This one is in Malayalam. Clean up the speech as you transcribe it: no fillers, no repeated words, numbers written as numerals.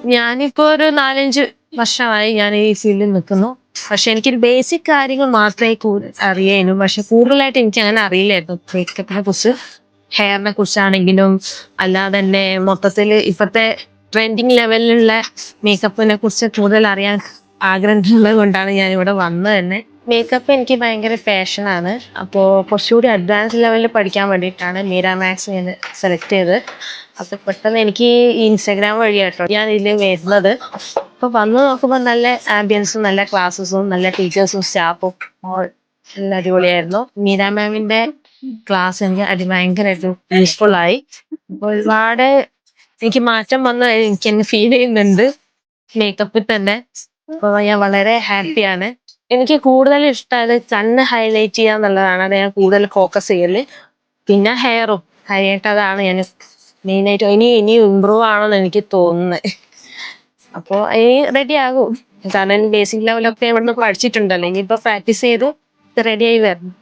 ഞാനിപ്പോ ഒരു 4-5 വർഷമായി ഞാൻ ഈ ഫീൽഡിൽ നിൽക്കുന്നു. പക്ഷെ എനിക്കൊരു ബേസിക് കാര്യങ്ങൾ മാത്രമേ അറിയായിരുന്നു. പക്ഷെ കൂടുതലായിട്ട് എനിക്ക് അങ്ങനെ അറിയില്ലായിരുന്നു മേക്കപ്പിനെ കുറിച്ച്. ഹെയറിനെ കുറിച്ചാണെങ്കിലും അല്ലാതെ തന്നെ മൊത്തത്തിൽ ഇപ്പത്തെ ട്രെൻഡിങ് ലെവലിലുള്ള മേക്കപ്പിനെ കുറിച്ച് കൂടുതൽ അറിയാൻ ആഗ്രഹമുള്ളത് കൊണ്ടാണ് ഞാൻ ഇവിടെ വന്നത് തന്നെ. മേക്കപ്പ് എനിക്ക് ഭയങ്കര പാഷനാണ്. അപ്പോൾ കുറച്ചുകൂടി അഡ്വാൻസ് ലെവലിൽ പഠിക്കാൻ വേണ്ടിയിട്ടാണ് മീര മാക്സ് ഞാൻ സെലക്ട് ചെയ്തത്. അപ്പൊ പെട്ടെന്ന് എനിക്ക് ഈ ഇൻസ്റ്റാഗ്രാം വഴിയാട്ടോ ഞാൻ ഇതിൽ വരുന്നത്. അപ്പൊ വന്ന് നോക്കുമ്പോൾ നല്ല ആംബിയൻസും നല്ല ക്ലാസ്സസും നല്ല ടീച്ചേഴ്സും സ്റ്റാഫും നല്ല അടിപൊളിയായിരുന്നു. മീര മാമിന്റെ ക്ലാസ് എനിക്ക് ഭയങ്കരമായിട്ട് യൂസ്ഫുൾ ആയി. അപ്പൊ ഒരുപാട് എനിക്ക് മാറ്റം വന്ന് എനിക്ക് തന്നെ ഫീൽ ചെയ്യുന്നുണ്ട് മേക്കപ്പിൽ തന്നെ. അപ്പോൾ ഞാൻ വളരെ ഹാപ്പിയാണ്. എനിക്ക് കൂടുതൽ ഇഷ്ടമായത് കണ്ണ് ഹൈലൈറ്റ് ചെയ്യുക എന്നുള്ളതാണ്. അത് ഞാൻ കൂടുതൽ ഫോക്കസ് ചെയ്യല്. പിന്നെ ഹെയറായിട്ട് അതാണ് ഞാൻ മെയിനായിട്ട് ഇനി ഇമ്പ്രൂവ് ആണെന്ന് എനിക്ക് തോന്നുന്നത്. അപ്പോൾ ഇനി റെഡി ആകും. കാരണം ബേസിക് ലെവലൊക്കെ ഇവിടുന്ന് പഠിച്ചിട്ടുണ്ടല്ലോ. ഇനിയിപ്പോൾ പ്രാക്ടീസ് ചെയ്ത് റെഡി ആയി വരണം.